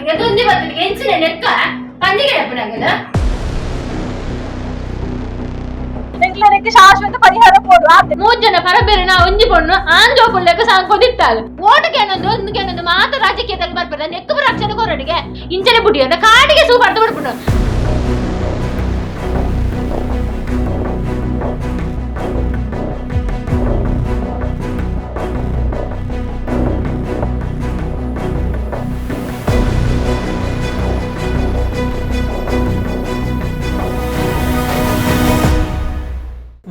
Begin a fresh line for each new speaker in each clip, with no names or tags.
ಬತ್ತನಿಗೆ ದೊಂದಿ ಬತ್ತನಿಗೆ ಹೆಂಚಿನ ನೆಕ್ಕ ಪಂಡಿಗೆ ಎಪ್ಪನಾಗದ
ಎಂಕ್ಲನೆಕ್ಕೆ ಶಾಶ್ವತ ಪರಿಹಾರ ಕೊಡು ಆತೆ
3 ಜನ ಪರಬೇರೆ ನಾ ಒಂಜಿ ಪೊಣ್ಣು ಆಂಜೋ ಪುಳ್ಳೆಕ ಸಾಂಕೊದಿತ್ತಾಗ ಓಟಕ್ಕೆ ಅನ್ನೊಂದು ಮಾತ ರಾಜಕೀಯದಲ್ಲಿ ಬರ್ಬಾರ ನೆಕ್ಕ ರಕ್ಷಣೆ ಕೊರಡಿಗೆ ಇಂಚನೆ ಬುಡಿ ಅಂತ ಕಾಡಿಗೆ ಸೂ ಬರ್ದು ಬಿಡ್ಬಿಟ್ಟು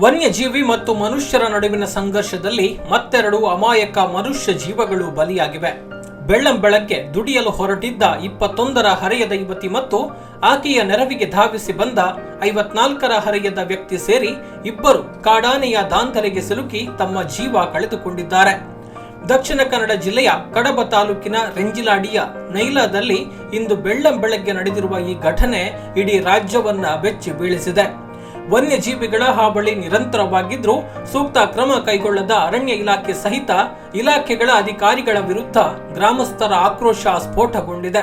ವನ್ಯಜೀವಿ ಮತ್ತು ಮನುಷ್ಯರ ನಡುವಿನ ಸಂಘರ್ಷದಲ್ಲಿ ಮತ್ತೆರಡು ಅಮಾಯಕ ಮನುಷ್ಯ ಜೀವಗಳು ಬಲಿಯಾಗಿವೆ. ಬೆಳ್ಳಂಬೆಳಗ್ಗೆ ದುಡಿಯಲು ಹೊರಟಿದ್ದ 21ರ ಹರೆಯದ ಯುವತಿ ಮತ್ತು ಆಕೆಯ ನೆರವಿಗೆ ಧಾವಿಸಿ ಬಂದ 54ರ ಹರೆಯದ ವ್ಯಕ್ತಿ ಸೇರಿ ಇಬ್ಬರು ಕಾಡಾನೆಯ ದಾಂಧಲೆಗೆ ಸಿಲುಕಿ ತಮ್ಮ ಜೀವ ಕಳೆದುಕೊಂಡಿದ್ದಾರೆ. ದಕ್ಷಿಣ ಕನ್ನಡ ಜಿಲ್ಲೆಯ ಕಡಬ ತಾಲೂಕಿನ ರೆಂಜಿಲಾಡಿಯ ನೈಲಾದಲ್ಲಿ ಇಂದು ಬೆಳ್ಳಂಬೆಳಗ್ಗೆ ನಡೆದಿರುವ ಈ ಘಟನೆ ಇಡೀ ರಾಜ್ಯವನ್ನ ಬೆಚ್ಚಿ ಬೀಳಿಸಿದೆ. ವನ್ಯಜೀವಿಗಳ ಹಾವಳಿ ನಿರಂತರವಾಗಿದ್ರೂ ಸೂಕ್ತ ಕ್ರಮ ಕೈಗೊಳ್ಳದ ಅರಣ್ಯ ಇಲಾಖೆ ಸಹಿತ ಇಲಾಖೆಗಳ ಅಧಿಕಾರಿಗಳ ವಿರುದ್ಧ ಗ್ರಾಮಸ್ಥರ ಆಕ್ರೋಶ ಸ್ಫೋಟಗೊಂಡಿದೆ.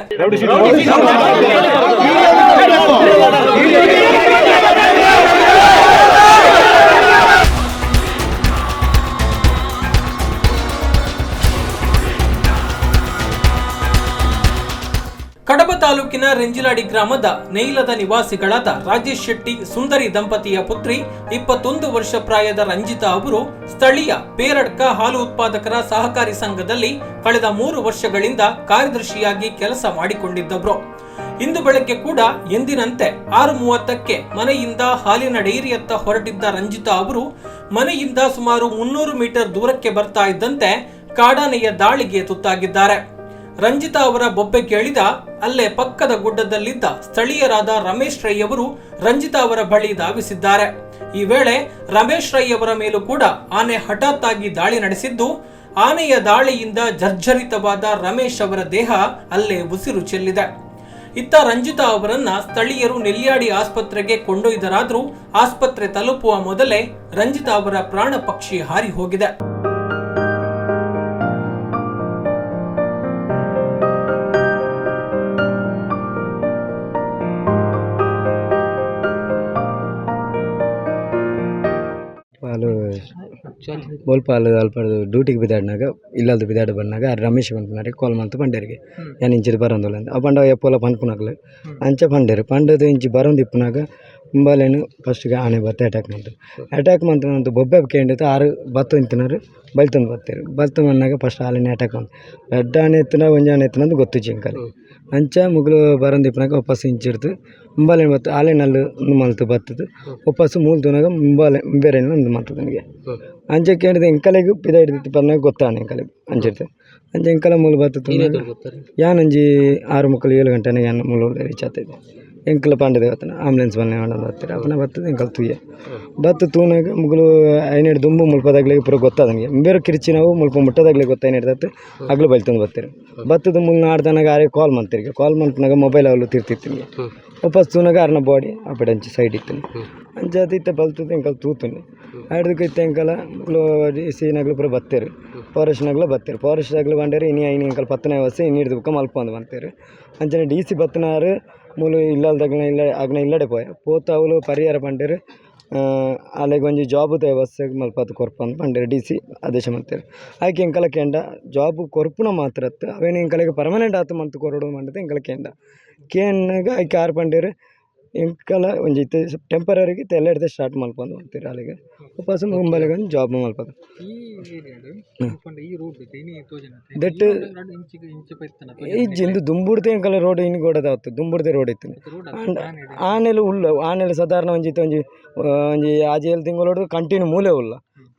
ಕಡಬ ತಾಲೂಕಿನ ರೆಂಜಿಲಾಡಿ ಗ್ರಾಮದ ನೈಲದ ನಿವಾಸಿಗಳಾದ ರಾಜೇಶ್ ಶೆಟ್ಟಿ ಸುಂದರಿ ದಂಪತಿಯ ಪುತ್ರಿ 21 ವರ್ಷ ಪ್ರಾಯದ ರಂಜಿತಾ ಅವರು ಸ್ಥಳೀಯ ಪೇರಡ್ಕ ಹಾಲು ಉತ್ಪಾದಕರ ಸಹಕಾರಿ ಸಂಘದಲ್ಲಿ ಕಳೆದ 3 ವರ್ಷಗಳಿಂದ ಕಾರ್ಯದರ್ಶಿಯಾಗಿ ಕೆಲಸ ಮಾಡಿಕೊಂಡಿದ್ದವರು. ಇಂದು ಬೆಳಗ್ಗೆ ಕೂಡ ಎಂದಿನಂತೆ 6:30ಕ್ಕೆ ಮನೆಯಿಂದ ಹಾಲಿನ ಡೈರಿಯತ್ತ ಹೊರಟಿದ್ದ ರಂಜಿತಾ ಅವರು ಮನೆಯಿಂದ ಸುಮಾರು 300 ಮೀಟರ್ ದೂರಕ್ಕೆ ಬರ್ತಾ ಇದ್ದಂತೆ ಕಾಡಾನೆಯ ದಾಳಿಗೆ ತುತ್ತಾಗಿದ್ದಾರೆ. ರಂಜಿತಾ ಅವರ ಬೊಬ್ಬೆ ಕೇಳಿದ ಅಲ್ಲೇ ಪಕ್ಕದ ಗುಡ್ಡದಲ್ಲಿದ್ದ ಸ್ಥಳೀಯರಾದ ರಮೇಶ್ ರೈ ಅವರು ರಂಜಿತಾ ಅವರ ಬಳಿ ಧಾವಿಸಿದ್ದಾರೆ. ಈ ವೇಳೆ ರಮೇಶ್ ರೈ ಅವರ ಮೇಲೂ ಕೂಡ ಆನೆ ಹಠಾತ್ ಆಗಿ ದಾಳಿ ನಡೆಸಿದ್ದು, ಆನೆಯ ದಾಳಿಯಿಂದ ಜರ್ಜರಿತವಾದ ರಮೇಶ್ ಅವರ ದೇಹ ಅಲ್ಲೇ ಉಸಿರು ಚೆಲ್ಲಿದೆ. ಇತ್ತ ರಂಜಿತಾ ಅವರನ್ನ ಸ್ಥಳೀಯರು ನೆಲ್ಯಾಡಿ ಆಸ್ಪತ್ರೆಗೆ ಕೊಂಡೊಯ್ದರಾದ್ರೂ ಆಸ್ಪತ್ರೆ ತಲುಪುವ ಮೊದಲೇ ರಂಜಿತಾ ಅವರ ಪ್ರಾಣ ಪಕ್ಷಿ ಹಾರಿ ಹೋಗಿದೆ.
ಬೋಲ್ಪಾಲು ಅಲ್ಪ ಡ್ಯೂಟಿಗೆ ಬಿದ್ದಾಡಿನಾಗ ಇಲ್ಲದ ಬಿದ್ದಾಡ ಬಂದಾಗ ರಮೇಶ್ ಪಂಪನಾರಿ ಕಾಲ್ ಮಾಡ್ತು ಪಂಡೇರಿಗೆ ಏನು ಇಂಚಿದು ಬರೋದಿಲ್ಲ ಅಂತ ಆ ಪಂಡ ಎಪ್ಪೋಲ ಪಂಪನಾಗಲು ಅಂಚೆ ಪಂಡೇರು ಪಂಡದು ಇಂಚಿ ಬರೋದು ಇಪ್ಪನಾಗ ಹಿಂಬಾಲೇನು ಫಸ್ಟ್ಗೆ ಆನೆ ಬತ್ತೆ ಅಟ್ಯಾಕ್ ಮಾಡ್ತು ಬೊಬ್ಬೆ ಕೇಂಡಿತ್ತು 6 ಬತ್ತು ಇಂತಿನಾರು ಬಲ್ತಂದು ಬತ್ತು ಬಂದಾಗ ಫಸ್ಟ್ ಆಲೆನೇ ಅಟ್ಯಾಕ್ ಮಾಡ್ತು ದೊಡ್ಡ ಆನೆ ಎತ್ತಿನ ಒಂಜಿ ಆನೆ ಎತ್ತಿನಂದು ಗೊತ್ತು ಚಿಂಕಲ್ಲಿ ಅಂಚ ಮುಗ್ಲು ಬರೋದು ಇಪ್ಪನಾಗ ವಾಪಸ್ ಇಂಚಿಡ್ತು ಮುಂಬಾಲೇನು ಬತ್ತು ಆಲೆನಲ್ಲಿ ಒಂದು ಮಲ್ತು ಬತ್ತದು ವಾಪಸ್ಸು ಮೂಲ್ತುನಾಗ ಬೇರೆ ಒಂದು ಮಾಡ್ತದೆ ನನಗೆ ಅಂಚೆ ಕೇಳಿದೆ ಎಂಕಲೆಗೂ ಪಿದ ಹಿಡಿದಿತ್ತು ಬಂದಾಗ ಗೊತ್ತಾನೆ ಎಂಕಲೆಗೆ ಅಂಚಿಡ್ತು ಅಂಚೆ ಎಂಕಲ ಮೂಲ ಬತ್ತು ಯಾನಂಜಿ 6:30-7 ಗಂಟೆನ ಯಾನ ಮೂಲ ರೀಚ್ ಆಗ್ತಾಯಿದ್ದೆ ಎಂಕಲ ಪಾಂಡದೆ ಬತ್ತಾನ ಆಂಬುಲೆನ್ಸ್ ಬನ್ನಿ ಮಾಡೋದು ಬರ್ತೀರ ಅವನ ಬರ್ತದೆ ಎಂಕಲ್ ತುಯ್ಯ ಬತ್ತು ತೂನಾಗ ಮುಗ್ಲು ಐನೆರಡು ದುಂಬು ಮುಲ್ಪದಾಗ್ಲಿಗೆ ಪೂರ ಗೊತ್ತಾದ ನನಗೆ ಬೇರೆ ಕಿರ್ಚಿ ನಾವು ಮುಲ್ಪ ಮುಟ್ಟದಾಗ್ಲಿಗೆ ಗೊತ್ತ ಐನೆಡ್ದತ್ತು ಆಗ್ಲು ಬೈತಂದು ಬರ್ತೀರಿ ಬತ್ತದ ಮುಲ್ನ ಆಡ್ದನಾಗ ಆರೇ ಕಾಲ್ ಮಾಡ್ತೀರಿ ಕಾಲ್ ಮಾಡ್ತಾಗ ಮೊಬೈಲ್ ಅವಳು ತಿರ್ತಿತ್ತು ನಿಮಗೆ ವಾಪಸ್ ತೂನಾಗ ಅರ್ನ ಬಾಡಿ ಆ ಕಡೆ ಅಂಚೆ ಸೈಡ್ ಇತ್ತು ಅಂಚೆ ಬಲ್ತದೆ ಎಂಕಲ್ ತೂತುನಿ ಆಡ್ದಕ್ಕೆ ಎಂಕಲ ಮುಗ್ಲು ಸಿ ಪೂರ ಬತ್ತೇರಿ ಫಾರೆಸ್ಟ್ನಾಗ್ಲ ಬತ್ತೇರಿ ಫಾರೆಸ್ಟ್ದಾಗ್ಲು ಬಂಡೇರಿ ಇನಿ ಎಂಕಲ್ 10ನೇ ವರ್ಷ ಇನ್ನಿಡ್ದು ಬುಕ್ಕ ಮಲ್ಪಂದು ಬಂತೇರಿ ಅಂಚನೆ DC ಬತ್ತನಾರು ಮೂಲು ಇಲ್ಲದಾಗನ ಇಲ್ಲ ಆಗನ ಇಲ್ಲಡೆ ಪೋತ ಅವಳು ಪರಿಹಾರ ಪಂಡೇರು ಅಲ್ಲಿಗೆ ಒಂಜಿ ಜಾಬ್ ವ್ಯವಸ್ಥೆಗೆ ಮಲ್ಪತ್ತು ಕೊರ್ಪಂದು ಪಂಡೇರು DC ಆದೇಶ ಮಾಡ್ತಾರೆ ಆಯ್ಕೆ ಎಂಕಲ ಕೆಂಡ ಜಾಬ್ ಕೊರ್ಪುನ ಮಾತ್ರ ಅವೇನು ಎಂಕಲಿಗೆ ಪರ್ಮನೆಂಟ್ ಆತು ಮಂತ್ ಕೊರಡು ಮಾಡಿದೆ ಎಂಕಲ ಕೆಂಡ ಕೇನ್ನಾಗ ಆಯ್ಕೆ 6 ಪಂಡೇರು ಎಂಕಲ ಒಂಜಿ ಟೆಂಪರರಿಗೆ ತೆಲ್ಲ ಹಿಡ್ದು ಸ್ಟಾರ್ಟ್ ಮಲ್ಪಂದು ಮಾಡ್ತೀರಿ ಅಲ್ಲಿಗೆ ವಾಪಸ್ ಮುಂಬೈಲಿಗೆ ಒಂದು ಜಾಬ್ ಮಲ್ಪದು ದಟ್ ಇಂದು ದುಂಬುಡ್ದೆ ಎಂಕಲ ರೋಡ್ ಇನ್ನು ಗೋಡದಾವತ್ತು ದುಂಬುಡ್ದೆ ರೋಡ್ ಇತ್ತು ಆನೆಲು ಉಳ್ಳು ಆನೆಲು ಸಾಧಾರಣ ಒಂಜಿ ಆಜಿ 7 ತಿಂಗಳು ಹೊಡೆದು ಕಂಟಿನ್ಯೂ ಮೂಲೆ ಉಳ್ಳ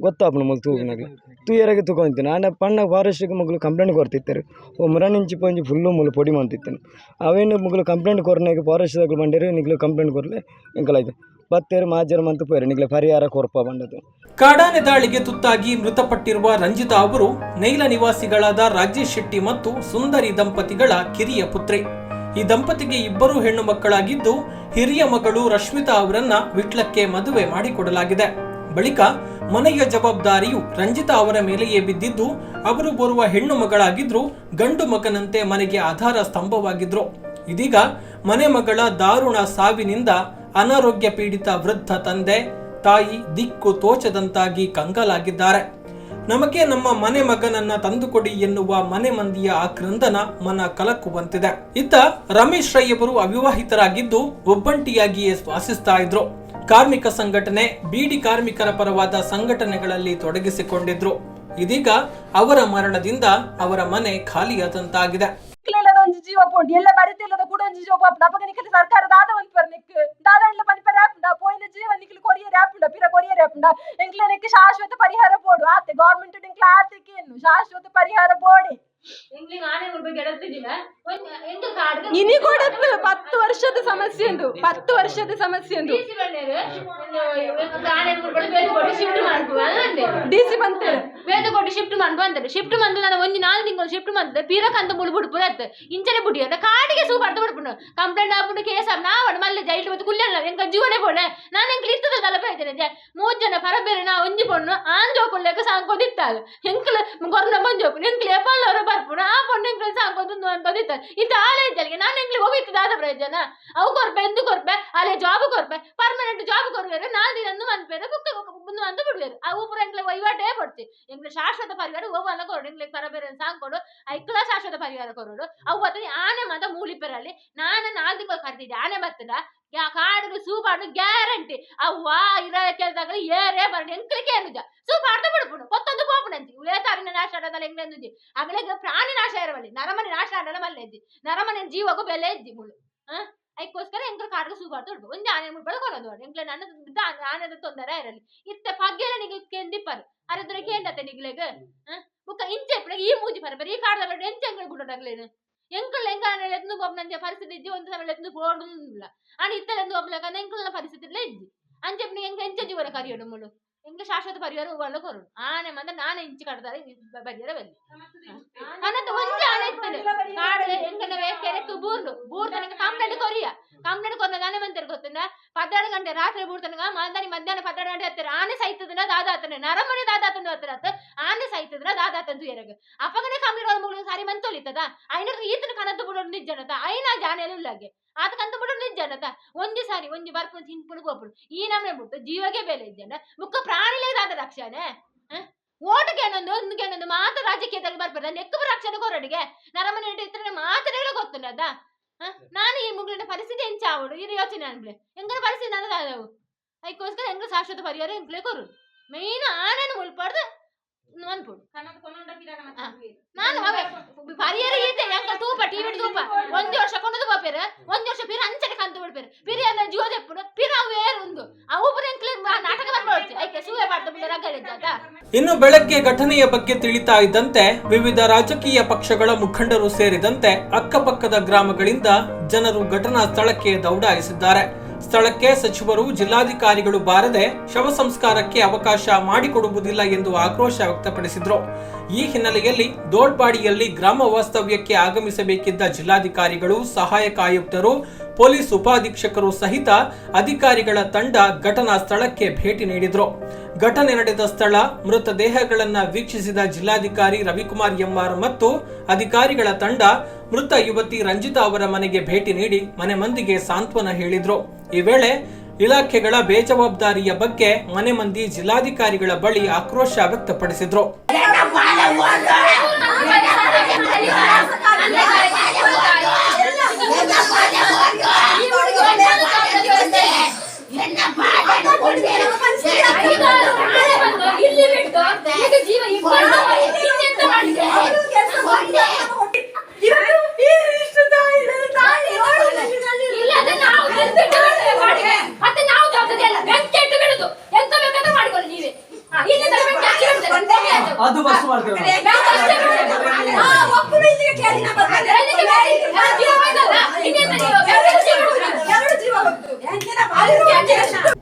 ಗೊತ್ತಾಪನ ಮುಲ್ ತೂಗಿನಾಗ ತೂಯರಾಗಿ ತಗೊಂತೀನಿ ಆನೆ ಪಣ್ಣ ಫಾರೆಸ್ಟ್ಗೆ ಮುಗ್ಲು ಕಂಪ್ಲೇಂಟ್ ಕೊಡ್ತಿರ್ತಾರೆ ಮುರನಿಂಚಿ ಪಂಜಿ ಫುಲ್ಲು ಮುಲು ಪೊಡಿ ಮಾಡ್ತಿತ್ತೇನೆ ಅವೇನು ಮುಗ್ಲು ಕಂಪ್ಲೇಂಟ್ ಕೊರನಾಗ ಫಾರೆಸ್ಟ್ದಾಗ್ಲು ಬಂಡೇರಿ ನಿಗ್ಲು ಕಂಪ್ಲೇಂಟ್ ಕೊರಲೆ ಎಂಕಲಾಯ್ತು ಬತ್ತೇರು ಮಾಜರ್ ಮಂತು ಪೇರು ನಿಗ್ಲೆ ಪರಿಹಾರ ಕೊರಪ ಬಂಡದು.
ಕಾಡಾನೆ ದಾಳಿಗೆ ತುತ್ತಾಗಿ ಮೃತಪಟ್ಟಿರುವ ರಂಜಿತಾ ಅವರು ನೈಲ ನಿವಾಸಿಗಳಾದ ರಾಜೇಶ್ ಶೆಟ್ಟಿ ಮತ್ತು ಸುಂದರಿ ದಂಪತಿಗಳ ಕಿರಿಯ ಪುತ್ರಿ. ಈ ದಂಪತಿಗೆ 2 ಹೆಣ್ಣು ಮಕ್ಕಳಾಗಿದ್ದು ಹಿರಿಯ ಮಗಳು ರಶ್ಮಿತಾ ಅವರನ್ನ ವಿಟ್ಲಕ್ಕೆ ಮದುವೆ ಮಾಡಿಕೊಡಲಾಗಿದೆ. ಬಳಿಕ ಮನೆಯ ಜವಾಬ್ದಾರಿಯು ರಂಜಿತಾ ಅವರ ಮೇಲೆಯೇ ಬಿದ್ದಿದ್ದು, ಅವರು ಬರುವ ಹೆಣ್ಣು ಮಗಳಾಗಿದ್ರು ಗಂಡು ಮಗನಂತೆ ಮನೆಗೆ ಆಧಾರ ಸ್ತಂಭವಾಗಿದ್ರು. ಇದೀಗ ಮನೆ ಮಗಳ ದಾರುಣ ಸಾವಿನಿಂದ ಅನಾರೋಗ್ಯ ಪೀಡಿತ ವೃದ್ಧ ತಂದೆ ತಾಯಿ ದಿಕ್ಕು ತೋಚದಂತಾಗಿ ಕಂಗಾಲಾಗಿದ್ದಾರೆ. ನಮಗೆ ನಮ್ಮ ಮನೆ ಮಗನನ್ನ ತಂದುಕೊಡಿ ಎನ್ನುವ ಮನೆ ಮಂದಿಯ ಆಕ್ರಂದನ ಮನ ಕಲಕುವಂತಿದೆ. ಇತ್ತ ರಮೇಶ್ ರೈ ಅವರು ಅವಿವಾಹಿತರಾಗಿದ್ದು ಒಬ್ಬಂಟಿಯಾಗಿಯೇ ವಾಸಿಸ್ತಾ ಇದ್ರು. ಕಾರ್ಮಿಕ ಸಂಘಟನೆ, ಬೀಡಿ ಕಾರ್ಮಿಕರ ಪರವಾದ ಸಂಘಟನೆಗಳಲ್ಲಿ ತೊಡಗಿಸಿಕೊಂಡಿದ್ರು. ಇದೀಗ ಅವರ ಮರಣದಿಂದ ಅವರ ಮನೆ ಖಾಲಿಯಾದಂತಾಗಿದೆ.
ಒಂದು ಜೀವ ಪೋಂಡಿ ಎಲ್ಲ ಬರಿತಿಲ್ಲದ ಕೂಡ ಒಂದು ಜೀವ ಪಾಪ ನಮಗೆ ನಿಖಿಲ ಸರ್ಕಾರ ದಾದ ಒಂದು ಪರ್ನಿಕ್ ದಾದ ಇಲ್ಲ ಪನಿ ಪರ ಆಪುಂಡ ಪೋಯಿನ ಜೀವ ನಿಖಿಲ ಕೊರಿಯರ್ ಆಪುಂಡ ಪಿರ ಕೊರಿಯರ್ ಆಪುಂಡ ಎಂಕ್ಲನಿಕ್ಕೆ ಶಾಶ್ವತ ಪರಿಹಾರ ಬೋಡು ಆತೆ ಗವರ್ನಮೆಂಟ್ ನಿಖಿಲ ಆತಿಕೇನು ಶಾಶ್ವತ ಪರಿಹಾರ ಬೋಡಿ ಇನಿ ಕೊಡತ್ತು 10 ವರ್ಷದ ಸಮಸ್ಯೆ ಎಂದು 10 ವರ್ಷದ ಸಮಸ್ಯೆ ಎಂದು ಡಿಸಿ ಬಂತಾರೆ
ವೇದ ಕೊಟ್ಟು ಶಿಫ್ಟ್ ಮಾಡಿ ಬಂದರೆ ಶಿಫ್ಟ್ ಬಂದು ನಾನು ಒಂದು 4 ತಿಂಗಳು ಶಿಫ್ಟ್ ಬಂದ್ರೆ ಪೀರಕಂತ ಮುಳು ಬಿಡ್ಪುರತ್ತೆ ಇಂಚನೆ ಬುಡಿ ಅಂತ ಕಾಡಿಗೆ ಸೂ ಬರ್ದು ಬಿಡ್ಪುಣ ಕಂಪ್ಲೇಂಟ್ ಆಗ್ಬಿಟ್ಟು ಕೇಸ್ ನಾವಡ್ ಮಲ್ಲ ಜೈಲ್ ಮತ್ತೆ ಕುಲ್ಯಲ್ಲ ಎಂಕ ಜೀವನೇ ಪೋಣೆ ನಾನು ಎಂಕ್ ಇರ್ತದಲ್ಲ ಪ್ರಯೋಜನ 3 ಜನ ಪರಬೇರೆ ನಾ ಒಂಜಿ ಪೊಣ್ಣು ಆನ್ ಜೋಕೊಳ್ಲೆಕ್ಕ ಸಾಂಕೋದಿತ್ತಾಗ ಎಂಕಲ ಗೊರ್ನ ಬಂಜೋಪು ಎಂಕ್ಲು ಎಪ್ಪಲ್ಲವರ ಬರ್ಪುಣ ಆ ಪೊಣ್ಣು ಎಂಕ್ಲು ಸಾಂಕೋದು ಅಂದಿತ್ತಾರೆ ಇಂಥ ಆಲೇ ಇದ್ದಲ್ಲಿಗೆ ನಾನು ಎಂಕ್ಲಿ ಹೋಗಿತ್ತು ದಾದ ಪ್ರಯೋಜನ ಅವು ಕೊರ್ಪೆ ಎಂದು ಕೊರ್ಪೆ ಅಲ್ಲೇ ಜಾಬ್ ಕೊರ್ಪೆ ಪರ್ಮನೆಂಟ್ ಜಾಬ್ ಕೊರ್ಬೇರೆ 4 ದಿನ ಮನ್ಪೇರೆ ಬುಕ್ ಮುಂದೆ ಅಂತ ಬಿಡ್ಬೇರು ಅವು ಪುರ ಎಂಕ್ಲೆ ವಹಿವಾಟೇ ಪಡ್ತಿ ಎಂಕ್ಲೆ ಶಾಶ್ವತ ಪರಿಹಾರ ಹೋಗಲ್ಲ ಕೊಡು ಎಂಕ್ಲೆ ಪರಬೇರೆ ಸಾಂಕೊಡು ಐಕ್ಲ ಶಾಶ್ವತ ಪರಿಹಾರ ಕೊರೋಡು ಅವು ಬರ್ತದೆ ಆನೆ ಮಾತ ಮೂಲಿಪೆರಲ್ಲಿ ನಾನು 4 ತಿಂಗಳು ಕರ್ತಿದ್ದೆ ಆನೆ ಬರ್ತದ ಕಾಡಿಗೆ ಸೂಪಾಡು ಗ್ಯಾರಂಟಿ ಅವ್ವ ಇರ ಕೇಳ್ದಾಗಲಿ ಏರೇ ಬರಡಿ ಎಂಕ್ಲಿಕ್ಕೆ ಏನುಜ ಸೂಪಾಡ್ದ ಬಿಡ್ಬಿಡು ಕೊತ್ತೊಂದು ಪೋಪುಣಂತಿ ಉಳೇತಾರಿನ ನಾಶ ಆಡೋದಲ್ಲ ಎಂಗ್ಲೆಂದುಜಿ ಆಗಲೇ ಪ್ರಾಣಿ ನಾಶ ಇರವಲ್ಲಿ ನರಮನೆ ನಾಶ ಆಡೋಣ ಮಲ್ಲೆಜ್ಜಿ ನರಮನೆ ಜೀವಗೂ ಬೆಲೆ ಇಜ್ಜಿ ಮುಳು ಅದಕ್ಕೋಸ್ಕರ ಎಂಕ್ಲ ಕಾಡಿಗೆ ಸೂಪಾಡ್ದು ಬಿಡ್ಬು ಒಂದು ಆನೆ ಮುಳ್ಬಳು ಕೊಡೋದು ಎಂಕ್ಲೆ ನನ್ನ ಆನೆದ ತೊಂದರೆ ಇರಲಿ ಇತ್ತ ಪಗ್ಗೆಲ್ಲ ನಿಗೆ ಕೆಂದಿಪ್ಪರು ಅರದ್ರೆ ಕೇಂದತ್ತೆ ನಿಗ್ಲೆಗೆ ಬುಕ್ಕ ಇಂಚೆ ಈ ಮೂಜಿ ಪರ ಈ ಕಾಡದ ಬಡ್ಡಿ ಎಂಚೆ ಎಂಗಳು ಬಿಡೋದಾಗ್ಲೇನು ಎಂಕಲ್ ಎಂಕ ಎದ್ದು ಒಬ್ಬನ ಪರಿಸ್ಥಿತಿ ಇಜ್ಜಿ ಒಂದು ಸಲ ಎದ್ದು ಬೋಡಿಲ್ಲ ಆನ ಇತ್ತಲೆಂದು ಒಬ್ಬಲಕ ಎಂಕಲ್ನ ಪರಿಸ್ಥಿತಿ ಇಲ್ಲ ಇಜ್ಜಿ ಅಂಚೆ ಎಂಕ ಎಂಚ ಜೀವನ ಕರಿಯೋಡು ಮುಳು ಎಂಕ ಶಾಶ್ವತ ಪರಿಹಾರ ಒಳ್ಳೆ ಕೊರೋಡು ಆನೆ ಮಂದ ನಾನೇ ಇಂಚಿ ಕಡ್ತಾರೆ ಬರಿಯರ ಬಲ್ಲಿ ಅನ್ನದ ಒಂಜಿ ಆನೆ ಇತ್ತದೆ ಕಾಡು ಎಂಕನವೇ ಕೆರೆಕ್ಕು ಬೂರ್ ತನಕ ಕಂಪ್ಲೇಂಟ್ ಕೊರಿಯ ನಾನೇ ಮಂತರ್ ಗೊತ್ತಿನ 12 ಗಂಟೆ ರಾತ್ರಿ ಬೂಡ್ತನಗ ಮಧ್ಯಾಹ್ನ 12 ಗಂಟೆ ಹತ್ತಿರ ಆನೆ ಸೈತದನ ದಾದಾತನೆ ನರಮನೆ ದಾದಾತಂದು ಹತ್ತಿರ ಆನೆ ಸೈತದನ ದಾದಾತಂದು ಎರಗ ಅಪಗನೆ ಕಂಪ್ಲೇಂಟ್ ಮೂಲ ಸಾರಿ ಮಂತೊಲಿತದ ಐನ ಈತನ ಕನದ್ದು ಬಿಡೋದು ನಿಜ್ಜನತ ಐನಾ ಜಾನೆಲು ಇಲ್ಲಾಗೆ ಆತಕಂತ ಬಿಡೋದು ನಿಜ್ಜನತ ಒಂಜಿ ಬರ್ಪು ಹಿಂಪುಡು ಗೋಪುಡು ಈ ನಮ್ನೆ ಬಿಟ್ಟು ಜೀವಗೆ ಬೆಲೆ ಇಜ್ಜನ ಮುಕ್ಕ ಪ್ರಾಣಿಲೇ ದಾದ ರಕ್ಷಣೆ ಓಟಕ್ಕೆ ಮಾತ್ರ ರಾಜಕೀಯದಲ್ಲಿ ಬರ್ಬಾರ್ದ ನೆಕ್ಕಬ ರಕ್ಷಣೆ ಕೊರಡಿಗೆ ನರಮನೆ ಇತ್ರ ಮಾತ್ರ ಗೊತ್ತಿಲ್ಲ ಅದ ನಾನು ಈ ಮುಗ್ಲಿನ ಪರಿಸ್ಥಿತಿ ಎಂಚಾವಡು ಈ ಯೋಚನೆ ಅನ್ಬ್ಲೆ ಎಂಗಳ ಪರಿಸ್ಥಿತಿ ನನ್ನದಾದವು ಅದಕ್ಕೋಸ್ಕರ ಎಂಗಳ ಶಾಶ್ವತ ಪರಿಹಾರ ಎಂಕ್ಲೆ ಕೊರು ಮೇನ್ ಆನೆನು ಮುಳ್ಪಾಡ್ದು ಅನ್ಪುಡು ನಾನು ಪರಿಹಾರ ಇದೆ ಎಂಕ ತೂಪ ಟಿವಿ ತೂಪ 1 ವರ್ಷ ಕೊಂಡದು ಬಾಪೇರ 1 ವರ್ಷ ಪಿರ ಅಂಚನೆ ಕಂತು ಬಿಡ್ಪೇರು ಪಿರಿ ಅನ್ನ ಜೀವ ತೆಪ್ಪುಡು ಪಿರ ಅವೇರು ಒಂದು ಅವು ಪುರ ಎಂಕ್ಲೆ ನಾಟಕ ಬರ್ಬಾಡ್ತಿ ಐಕೆ ಸೂವೆ ಮಾಡ್ದ ಬಿಡ ರಗಲಿದ್ದಾತ.
ಇನ್ನು ಬೆಳಗ್ಗೆ ಘಟನೆಯ ಬಗ್ಗೆ ತಿಳಿತಾ ಇದ್ದಂತೆ ವಿವಿಧ ರಾಜಕೀಯ ಪಕ್ಷಗಳ ಮುಖಂಡರು ಸೇರಿದಂತೆ ಅಕ್ಕಪಕ್ಕದ ಗ್ರಾಮಗಳಿಂದ ಜನರು ಘಟನಾ ಸ್ಥಳಕ್ಕೆ ದೌಡಾಯಿಸಿದ್ದಾರೆ. ಸ್ಥಳಕ್ಕೆ ಸಚಿವರು, ಜಿಲ್ಲಾಧಿಕಾರಿಗಳು ಬಾರದೆ ಶವ ಸಂಸ್ಕಾರಕ್ಕೆ ಅವಕಾಶ ಮಾಡಿಕೊಡುವುದಿಲ್ಲ ಎಂದು ಆಕ್ರೋಶ ವ್ಯಕ್ತಪಡಿಸಿದ್ರು. ಈ ಹಿನ್ನೆಲೆಯಲ್ಲಿ ದೋಡ್ಪಾಡಿಯಲ್ಲಿ ಗ್ರಾಮ ವಾಸ್ತವ್ಯಕ್ಕೆ ಆಗಮಿಸಬೇಕಿದ್ದ ಜಿಲ್ಲಾಧಿಕಾರಿಗಳು, ಸಹಾಯಕ ಆಯುಕ್ತರು, ಪೊಲೀಸ್ ಉಪಾಧೀಕ್ಷಕರು ಸಹಿತ ಅಧಿಕಾರಿಗಳ ತಂಡ ಘಟನಾ ಸ್ಥಳಕ್ಕೆ ಭೇಟಿ ನೀಡಿದ್ರು. ಘಟನೆ ನಡೆದ ಸ್ಥಳ, ಮೃತದೇಹಗಳನ್ನು ವೀಕ್ಷಿಸಿದ ಜಿಲ್ಲಾಧಿಕಾರಿ ರವಿಕುಮಾರ್ ಎಂಆರ್ ಮತ್ತು ಅಧಿಕಾರಿಗಳ ತಂಡ ಮೃತ ಯುವತಿ ರಂಜಿತಾ ಅವರ ಮನೆಗೆ ಭೇಟಿ ನೀಡಿ ಮನೆ ಮಂದಿಗೆ ಸಾಂತ್ವನ ಹೇಳಿದ್ರು. ಈ ವೇಳೆ ಇಲಾಖೆಗಳ ಬೇಜವಾಬ್ದಾರಿಯ ಬಗ್ಗೆ ಮನೆ ಮಂದಿ ಜಿಲ್ಲಾಧಿಕಾರಿಗಳ ಬಳಿ ಆಕ್ರೋಶ ವ್ಯಕ್ತಪಡಿಸಿದ್ರು.
ಅದು ಬಸ್ ಮಾಡ್ತೇವೆ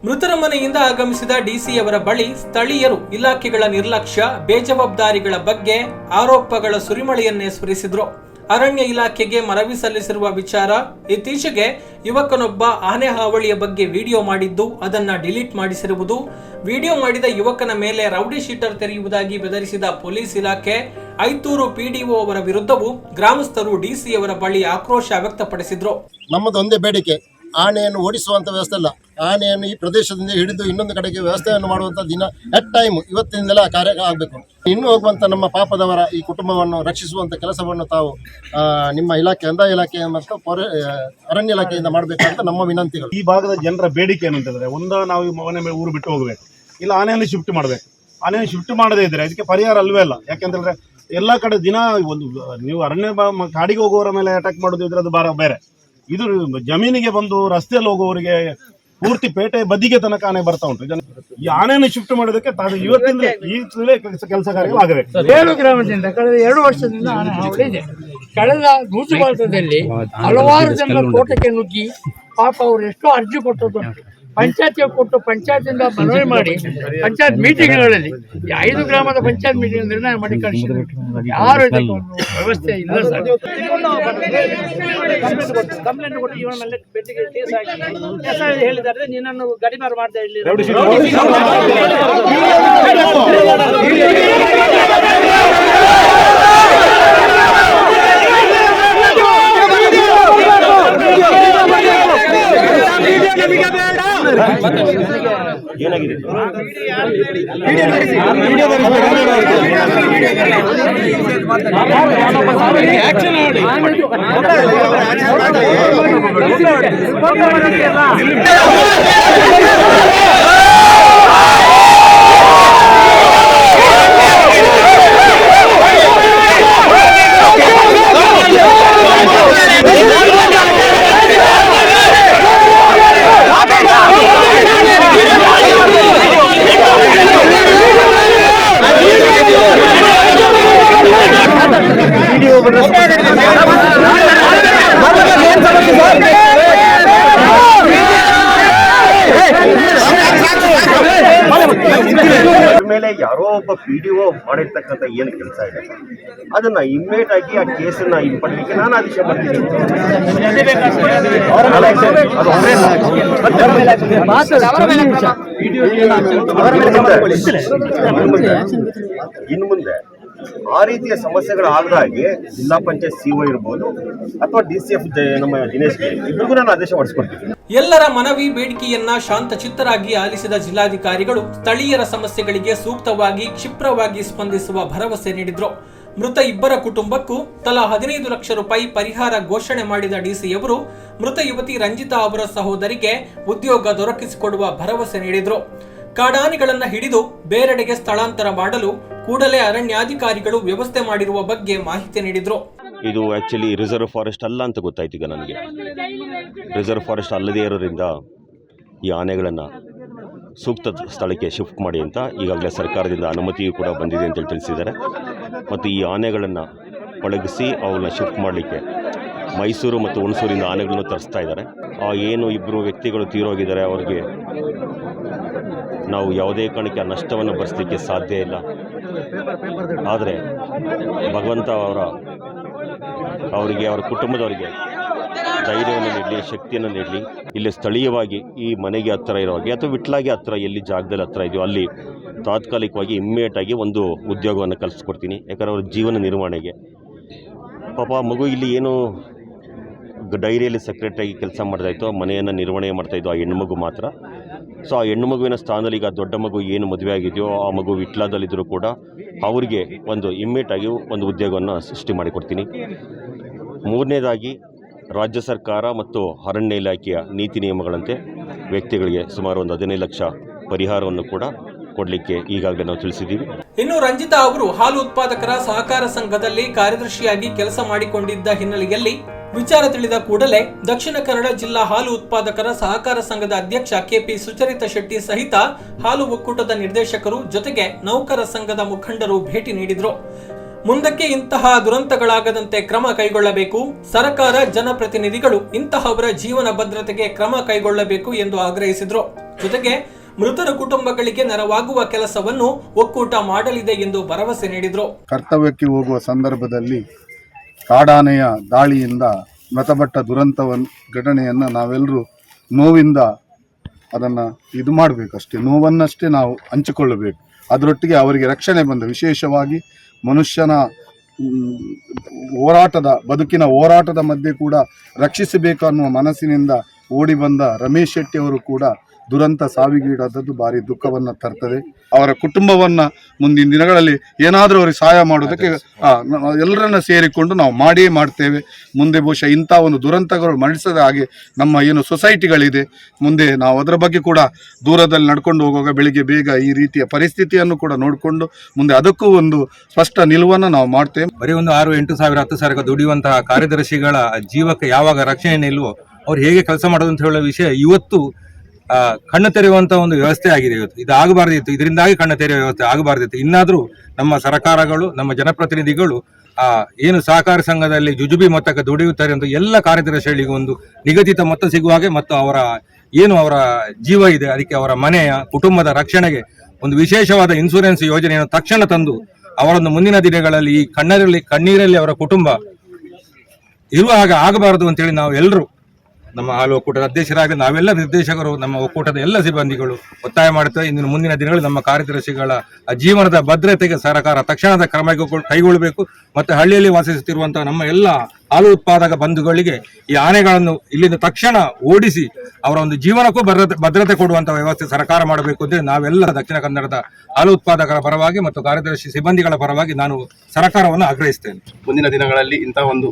ಮೃತರ ಮನೆಯಿಂದ ಆಗಮಿಸಿದ ಡಿಸಿ ಅವರ ಬಳಿ ಸ್ಥಳೀಯರು ಇಲಾಖೆಗಳ ನಿರ್ಲಕ್ಷ್ಯ, ಬೇಜವಾಬ್ದಾರಿಗಳ ಬಗ್ಗೆ ಆರೋಪಗಳ ಸುರಿಮಳೆಯನ್ನೇ ಸುರಿಸಿದ್ರು. ಅರಣ್ಯ ಇಲಾಖೆಗೆ ಮನವಿ ಸಲ್ಲಿಸಿರುವ ವಿಚಾರ. ಇತ್ತೀಚೆಗೆ ಯುವಕನೊಬ್ಬ ಆನೆ ಹಾವಳಿಯ ಬಗ್ಗೆ ವಿಡಿಯೋ ಮಾಡಿದ್ದು ಅದನ್ನ ಡಿಲೀಟ್ ಮಾಡಿಸಿರುವುದು, ವಿಡಿಯೋ ಮಾಡಿದ ಯುವಕನ ಮೇಲೆ ರೌಡಿ ಶೀಟರ್ ತೆರೆಯುವುದಾಗಿ ಬೆದರಿಸಿದ ಪೊಲೀಸ್ ಇಲಾಖೆ, ಐತೂರು ಪಿಡಿಒ ಅವರ ವಿರುದ್ಧವೂ ಗ್ರಾಮಸ್ಥರು ಡಿಸಿ ಅವರ ಬಳಿ ಆಕ್ರೋಶ ವ್ಯಕ್ತಪಡಿಸಿದ್ರು.
ನಮ್ಮದು ಒಂದೇ ಬೇಡಿಕೆ, ಆನೆಯನ್ನು ಓಡಿಸುವಂಥ ವ್ಯವಸ್ಥೆ ಅಲ್ಲ, ಆನೆಯನ್ನು ಈ ಪ್ರದೇಶದಿಂದ ಹಿಡಿದು ಇನ್ನೊಂದು ಕಡೆಗೆ ವ್ಯವಸ್ಥೆಯನ್ನು ಮಾಡುವಂಥ ದಿನ ಎಟ್ ಟೈಮ್ ಇವತ್ತಿನಿಂದಲೇ ಕಾರ್ಯ ಆಗಬೇಕು. ಇನ್ನು ಹೋಗುವಂಥ ನಮ್ಮ ಪಾಪದವರ ಈ ಕುಟುಂಬವನ್ನು ರಕ್ಷಿಸುವಂಥ ಕೆಲಸವನ್ನು ತಾವು ನಿಮ್ಮ ಇಲಾಖೆ, ಕಂದಾಯ ಇಲಾಖೆ ಮತ್ತು ಅರಣ್ಯ ಇಲಾಖೆಯಿಂದ ಮಾಡಬೇಕಂತ ನಮ್ಮ ವಿನಂತಿಗಳು.
ಈ ಭಾಗದ ಜನರ ಬೇಡಿಕೆ ಏನಂತಂದರೆ, ಒಂದು ನಾವು ಮನೆ ಮೇಲೆ ಊರು ಬಿಟ್ಟು ಹೋಗಬೇಕು, ಇಲ್ಲ ಆನೆಯನ್ನು ಶಿಫ್ಟ್ ಮಾಡಬೇಕು. ಆನೆಯನ್ನು ಶಿಫ್ಟ್ ಮಾಡದೇ ಇದ್ದರೆ ಅದಕ್ಕೆ ಪರಿಹಾರ ಅಲ್ವೇ ಅಲ್ಲ. ಯಾಕೆಂತಂದರೆ ಎಲ್ಲ ಕಡೆ ದಿನ ಒಂದು ನೀವು ಅರಣ್ಯ ಕಾಡಿಗೆ ಹೋಗುವವರ ಮೇಲೆ ಅಟ್ಯಾಕ್ ಮಾಡೋದು ಇದ್ರೆ ಅದು ಬೇರೆ. ಇದು ಜಮೀನಿಗೆ ಬಂದು ರಸ್ತೆಯಲ್ಲಿ ಹೋಗುವವರಿಗೆ ಪೂರ್ತಿ ಪೇಟೆ ಬದಿಗೆ ತನಕ ಆನೆ ಬರ್ತಾ ಉಂಟು. ಈ ಆನೆಯನ್ನು ಶಿಫ್ಟ್ ಮಾಡೋದಕ್ಕೆ ಇವತ್ತಿಂದ ಈಗಲೇ ಕೆಲಸ ಕಾರ್ಯಗಳಾಗಬೇಕು.
7 ಗ್ರಾಮದಿಂದ ಕಳೆದ 2 ವರ್ಷದಿಂದ ಆನೆ ಹಾವಳಿ ಇದೆ. ಕಳೆದ ನೂಚುಪಾತ್ರದಲ್ಲಿ ಹಲವಾರು ಜನರ ತೋಟಕ್ಕೆ ನುಗ್ಗಿ ಪಾಪ ಅವರು ಎಷ್ಟೋ ಅರ್ಜಿ ಕೊಟ್ಟದ್ದು, ಪಂಚಾಯತಿಗೆ ಕೊಟ್ಟು ಪಂಚಾಯತಿಂದ ಮನವಿ ಮಾಡಿ ಪಂಚಾಯತ್ ಮೀಟಿಂಗ್ಗಳಲ್ಲಿ 5 ಗ್ರಾಮದ ಪಂಚಾಯತ್ ಮೀಟಿಂಗ್ ನಿರ್ಣಯ ಮಾಡಿ ಕಳಿಸಿದ್ರು. ಯಾರು ಇದಕ್ಕೆ ಒಂದು ವ್ಯವಸ್ಥೆ ಇಲ್ಲ ಸರ್. ಕಂಪ್ಲೇಂಟ್ ಕೊಟ್ಟು ಇವನ ಮೇಲೆ ಬೆಟ್ಟಿಗೆ ಕೇಸ್ ಹಾಕಿ ಹೇಳಿದ್ದಾರೆ, ನೀನನ್ನು ಗಡಿಮಾರು ಮಾಡ್ತಾ ಇರಲಿಲ್ಲ.
ಏನಾಗಿದೆ ಮೇಲೆ ಯಾರೋ ಒಬ್ಬ ಪಿಡಿಒ ಮಾಡಿರ್ತಕ್ಕಂಥ ಏನು ಕೆಲಸ ಇದೆ ಅದನ್ನ ಇಮ್ಮಿಡಿಯೇಟ್ ಆಗಿ ಆ ಕೇಸನ್ನ ಹಿಂಪಡಲಿಕ್ಕೆ ನಾನು ಆದೇಶ ಮಾಡ್ತೀನಿ. ಇನ್ನು ಮುಂದೆ ಆ ರೀತಿಯ ಸಮಸ್ಯೆಗಳು ಆಗದಾಗೆ ಜಿಲ್ಲಾ ಪಂಚಾಯತ್ ಸಿಒ ಇರ್ಬೋದು ಅಥವಾ DCF ನಮ್ಮ ದಿನೇಶ್ ಇಬ್ಬರಿಗೂ ನಾನು ಆದೇಶ ಹೊರಡಿಸ್ಕೊಡ್ತೀನಿ.
ಎಲ್ಲರ ಮನವಿ ಬೇಡಿಕೆಯನ್ನ ಶಾಂತಚಿತ್ತರಾಗಿ ಆಲಿಸಿದ ಜಿಲ್ಲಾಧಿಕಾರಿಗಳು ಸ್ಥಳೀಯರ ಸಮಸ್ಯೆಗಳಿಗೆ ಸೂಕ್ತವಾಗಿ ಕ್ಷಿಪ್ರವಾಗಿ ಸ್ಪಂದಿಸುವ ಭರವಸೆ ನೀಡಿದ್ರು. ಮೃತ ಇಬ್ಬರ ಕುಟುಂಬಕ್ಕೂ ತಲಾ 15 ಲಕ್ಷ ರೂಪಾಯಿ ಪರಿಹಾರ ಘೋಷಣೆ ಮಾಡಿದ ಡಿಸಿಯವರು ಮೃತ ಯುವತಿ ರಂಜಿತಾ ಅವರ ಸಹೋದರಿಗೆ ಉದ್ಯೋಗ ದೊರಕಿಸಿಕೊಡುವ ಭರವಸೆ ನೀಡಿದ್ರು. ಕಾಡಾನೆಗಳನ್ನು ಹಿಡಿದು ಬೇರೆಡೆಗೆ ಸ್ಥಳಾಂತರ ಮಾಡಲು ಕೂಡಲೇ ಅರಣ್ಯಾಧಿಕಾರಿಗಳು ವ್ಯವಸ್ಥೆ ಮಾಡಿರುವ ಬಗ್ಗೆ ಮಾಹಿತಿ ನೀಡಿದ್ರು.
ಇದು ಆಕ್ಚುಲಿ ರಿಸರ್ವ್ ಫಾರೆಸ್ಟ್ ಅಲ್ಲ ಅಂತ ಗೊತ್ತಾಯ್ತು. ಈಗ ನನಗೆ ರಿಸರ್ವ್ ಫಾರೆಸ್ಟ್ ಅಲ್ಲದೇ ಇರೋದ್ರಿಂದ ಈ ಆನೆಗಳನ್ನು ಸೂಕ್ತ ಸ್ಥಳಕ್ಕೆ ಶಿಫ್ಟ್ ಮಾಡಿ ಅಂತ ಈಗಾಗಲೇ ಸರ್ಕಾರದಿಂದ ಅನುಮತಿಯೂ ಕೂಡ ಬಂದಿದೆ ಅಂತೇಳಿ ತಿಳಿಸಿದ್ದಾರೆ. ಮತ್ತು ಈ ಆನೆಗಳನ್ನು ಪಳಗಿಸಿ ಅವುಗಳನ್ನ ಶಿಫ್ಟ್ ಮಾಡಲಿಕ್ಕೆ ಮೈಸೂರು ಮತ್ತು ಹುಣಸೂರಿಂದ ಆನೆಗಳನ್ನು ತರಿಸ್ತಾ ಇದ್ದಾರೆ. ಆ ಏನು ಇಬ್ಬರು ವ್ಯಕ್ತಿಗಳು ತೀರೋಗಿದ್ದಾರೆ, ಅವ್ರಿಗೆ ನಾವು ಯಾವುದೇ ಕಾರಣಕ್ಕೆ ಆ ನಷ್ಟವನ್ನು ಭರಿಸಲಿಕ್ಕೆ ಸಾಧ್ಯ ಇಲ್ಲ. ಆದರೆ ಭಗವಂತ ಅವರಿಗೆ ಅವರ ಕುಟುಂಬದವರಿಗೆ ಧೈರ್ಯವನ್ನು ನೀಡಲಿ, ಶಕ್ತಿಯನ್ನು ನೀಡಲಿ. ಇಲ್ಲಿ ಸ್ಥಳೀಯವಾಗಿ ಈ ಮನೆಗೆ ಹತ್ತಿರ ಇರೋ ಹಾಗೆ ಅಥವಾ ವಿಟ್ಲಾಗೆ ಹತ್ತಿರ ಎಲ್ಲಿ ಜಾಗದಲ್ಲಿ ಹತ್ತಿರ ಇದೆಯೋ ಅಲ್ಲಿ ತಾತ್ಕಾಲಿಕವಾಗಿ ಇಮ್ಮಿಡಿಯೇಟಾಗಿ ಒಂದು ಉದ್ಯೋಗವನ್ನು ಕಲಿಸ್ಕೊಡ್ತೀನಿ. ಯಾಕಂದರೆ ಅವ್ರ ಜೀವನ ನಿರ್ವಹಣೆಗೆ ಪಾಪ ಮಗು ಇಲ್ಲಿ ಏನು ಡೈರಿಯಲ್ಲಿ ಸೆಕ್ರೆಟರಿಯಾಗಿ ಕೆಲಸ ಮಾಡ್ತಾಯಿತ್ತು, ಮನೆಯನ್ನು ನಿರ್ವಹಣೆ ಮಾಡ್ತಾಯಿದ್ದು ಆ ಹೆಣ್ಣುಮಗು ಮಾತ್ರ. ಸೊ ಆ ಹೆಣ್ಣು ಮಗುವಿನ ಸ್ಥಾನದಲ್ಲಿ ಈಗ ದೊಡ್ಡ ಮಗು ಏನು ಮದುವೆ ಆಗಿದೆಯೋ ಆ ಮಗು ವಿಟ್ಲಾದಲ್ಲಿದ್ದರೂ ಕೂಡ ಅವರಿಗೆ ಒಂದು ಇಮ್ಮಿಡಿಯೇಟಾಗಿ ಒಂದು ಉದ್ಯೋಗವನ್ನು ಸೃಷ್ಟಿ ಮಾಡಿಕೊಡ್ತೀನಿ. ಮೂರನೇದಾಗಿ ರಾಜ್ಯ ಸರ್ಕಾರ ಮತ್ತು ಅರಣ್ಯ ಇಲಾಖೆಯ ನೀತಿ ನಿಯಮಗಳಂತೆ ವ್ಯಕ್ತಿಗಳಿಗೆ ಸುಮಾರು ಒಂದು 15 ಲಕ್ಷ ಪರಿಹಾರವನ್ನು ಕೂಡ ಕೊಡಲಿಕ್ಕೆ ಈಗಾಗಲೇ ನಾವು ತಿಳಿಸಿದ್ದೀವಿ.
ಇನ್ನು ರಂಜಿತಾ ಅವರು ಹಾಲು ಉತ್ಪಾದಕರ ಸಹಕಾರ ಸಂಘದಲ್ಲಿ ಕಾರ್ಯದರ್ಶಿಯಾಗಿ ಕೆಲಸ ಮಾಡಿಕೊಂಡಿದ್ದ ಹಿನ್ನೆಲೆಯಲ್ಲಿ ವಿಚಾರ ತಿಳಿದ ಕೂಡಲೇ ದಕ್ಷಿಣ ಕನ್ನಡ ಜಿಲ್ಲಾ ಹಾಲು ಉತ್ಪಾದಕರ ಸಹಕಾರ ಸಂಘದ ಅಧ್ಯಕ್ಷ KP ಸುಚರಿತಾ ಶೆಟ್ಟಿ ಸಹಿತ ಹಾಲು ಒಕ್ಕೂಟದ ನಿರ್ದೇಶಕರು ಜೊತೆಗೆ ನೌಕರ ಸಂಘದ ಮುಖಂಡರು ಭೇಟಿ ನೀಡಿದ್ರು. ಮುಂದಕ್ಕೆ ಇಂತಹ ದುರಂತಗಳಾಗದಂತೆ ಕ್ರಮ ಕೈಗೊಳ್ಳಬೇಕು, ಸರ್ಕಾರ ಜನಪ್ರತಿನಿಧಿಗಳು ಇಂತಹವರ ಜೀವನ ಭದ್ರತೆಗೆ ಕ್ರಮ ಕೈಗೊಳ್ಳಬೇಕು ಎಂದು ಆಗ್ರಹಿಸಿದ್ರು. ಜೊತೆಗೆ ಮೃತರ ಕುಟುಂಬಗಳಿಗೆ ನೆರವಾಗುವ ಕೆಲಸವನ್ನು ಒಕ್ಕೂಟ ಮಾಡಲಿದೆ ಎಂದು ಭರವಸೆ ನೀಡಿದ್ರು.
ಕರ್ತವ್ಯಕ್ಕೆ ಹೋಗುವ ಸಂದರ್ಭದಲ್ಲಿ ಕಾಡಾನೆಯ ದಾಳಿಯಿಂದ ಮೃತಪಟ್ಟ ಘಟನೆಯನ್ನು ನಾವೆಲ್ಲರೂ ನೋವಿಂದ ಅದನ್ನು ಇದು ಮಾಡಬೇಕಷ್ಟೇ, ನೋವನ್ನಷ್ಟೇ ನಾವು ಹಂಚಿಕೊಳ್ಳಬೇಕು. ಅದರೊಟ್ಟಿಗೆ ಅವರಿಗೆ ರಕ್ಷಣೆ ಬಂದ, ವಿಶೇಷವಾಗಿ ಮನುಷ್ಯನ ಬದುಕಿನ ಹೋರಾಟದ ಮಧ್ಯೆ ಕೂಡ ರಕ್ಷಿಸಬೇಕು ಅನ್ನುವ ಮನಸ್ಸಿನಿಂದ ಓಡಿ ಬಂದ ರಮೇಶ್ ಶೆಟ್ಟಿ ಅವರು ಕೂಡ ದುರಂತ ಸಾವಿಗೀಡಾದದ್ದು ಭಾರಿ ದುಃಖವನ್ನು ತರ್ತದೆ. ಅವರ ಕುಟುಂಬವನ್ನು ಮುಂದಿನ ದಿನಗಳಲ್ಲಿ ಏನಾದರೂ ಅವರಿಗೆ ಸಹಾಯ ಮಾಡೋದಕ್ಕೆ ಎಲ್ಲರನ್ನ ಸೇರಿಕೊಂಡು ನಾವು ಮಾಡಿಯೇ ಮಾಡ್ತೇವೆ. ಮುಂದೆ ಬಹುಶಃ ಇಂಥ ಒಂದು ದುರಂತಗಳು ಮಡಿಸದ ಹಾಗೆ ನಮ್ಮ ಏನು ಸೊಸೈಟಿಗಳಿದೆ, ಮುಂದೆ ನಾವು ಅದರ ಬಗ್ಗೆ ಕೂಡ ದೂರದಲ್ಲಿ ನಡ್ಕೊಂಡು ಹೋಗುವಾಗ ಬೆಳಿಗ್ಗೆ ಬೇಗ ಈ ರೀತಿಯ ಪರಿಸ್ಥಿತಿಯನ್ನು ಕೂಡ ನೋಡಿಕೊಂಡು ಮುಂದೆ ಅದಕ್ಕೂ ಒಂದು ಸ್ಪಷ್ಟ ನಿಲುವನ್ನು ನಾವು ಮಾಡ್ತೇವೆ.
ಬರೀ ಒಂದು 6-8 ಸಾವಿರ 10 ಸಾವಿರ ದುಡಿಯುವಂತಹ ಕಾರ್ಯದರ್ಶಿಗಳ ಜೀವಕ್ಕೆ ಯಾವಾಗ ರಕ್ಷಣೆ ನಿಲ್ಲುವೋ ಅವ್ರು ಹೇಗೆ ಕೆಲಸ ಮಾಡೋದು ಅಂತ ಹೇಳೋ ವಿಷಯ ಇವತ್ತು ಕಣ್ಣು ತೆರೆಯುವಂತ ಒಂದು ವ್ಯವಸ್ಥೆ ಆಗಿದೆ. ಇವತ್ತು ಇದು ಆಗಬಾರ್ದಿತ್ತು, ಇದರಿಂದಾಗಿ ಕಣ್ಣು ತೆರೆಯುವ ವ್ಯವಸ್ಥೆ ಆಗಬಾರ್ದಿತ್ತು. ಇನ್ನಾದರೂ ನಮ್ಮ ಸರ್ಕಾರಗಳು, ನಮ್ಮ ಜನಪ್ರತಿನಿಧಿಗಳು ಏನು ಸಹಕಾರ ಸಂಘದಲ್ಲಿ ಜುಜುಬಿ ಮೊತ್ತಕ್ಕೆ ದುಡಿಯುತ್ತಾರೆ ಅಂತ ಎಲ್ಲ ಕಾರ್ಯದರ್ಶಿಗಳಿಗೆ ಒಂದು ನಿಗದಿತ ಮೊತ್ತ ಸಿಗುವ ಹಾಗೆ ಮತ್ತು ಅವರ ಜೀವ ಇದೆ ಅದಕ್ಕೆ ಅವರ ಮನೆಯ ಕುಟುಂಬದ ರಕ್ಷಣೆಗೆ ಒಂದು ವಿಶೇಷವಾದ ಇನ್ಸೂರೆನ್ಸ್ ಯೋಜನೆಯನ್ನು ತಕ್ಷಣ ತಂದು ಅವರೊಂದು ಮುಂದಿನ ದಿನಗಳಲ್ಲಿ ಈ ಕಣ್ಣೀರಲ್ಲಿ ಅವರ ಕುಟುಂಬ ಇರುವ ಹಾಗೆ ಆಗಬಾರದು ಅಂತೇಳಿ ನಾವು ಎಲ್ಲರೂ ನಮ್ಮ ಹಾಲು ಒಕ್ಕೂಟದ ಅಧ್ಯಕ್ಷರಾಗಲಿ ನಾವೆಲ್ಲ ನಿರ್ದೇಶಕರು, ನಮ್ಮ ಒಕ್ಕೂಟದ ಎಲ್ಲ ಸಿಬ್ಬಂದಿಗಳು ಒತ್ತಾಯ ಮಾಡುತ್ತೇವೆ. ಇಂದಿನ ಮುಂದಿನ ದಿನಗಳಲ್ಲಿ ನಮ್ಮ ಕಾರ್ಯದರ್ಶಿಗಳ ಜೀವನದ ಭದ್ರತೆಗೆ ಸರ್ಕಾರ ತಕ್ಷಣದ ಕ್ರಮ ಕೈಗೊಳ್ಳಬೇಕು. ಮತ್ತು ಹಳ್ಳಿಯಲ್ಲಿ ವಾಸಿಸುತ್ತಿರುವಂತಹ ನಮ್ಮ ಎಲ್ಲ ಹಾಲು ಉತ್ಪಾದಕ ಬಂಧುಗಳಿಗೆ ಈ ಆನೆಗಳನ್ನು ಇಲ್ಲಿಂದ ತಕ್ಷಣ ಓಡಿಸಿ ಅವರ ಒಂದು ಜೀವನಕ್ಕೂ ಭದ್ರತೆ ಕೊಡುವಂತಹ ವ್ಯವಸ್ಥೆ ಸರ್ಕಾರ ಮಾಡಬೇಕು ಅಂತ ನಾವೆಲ್ಲ ದಕ್ಷಿಣ ಕನ್ನಡದ ಹಾಲು ಉತ್ಪಾದಕರ ಪರವಾಗಿ ಮತ್ತು ಕಾರ್ಯದರ್ಶಿ ಸಿಬ್ಬಂದಿಗಳ ಪರವಾಗಿ ನಾನು ಸರ್ಕಾರವನ್ನು ಆಗ್ರಹಿಸ್ತೇನೆ.
ಮುಂದಿನ ದಿನಗಳಲ್ಲಿ ಇಂತಹ ಒಂದು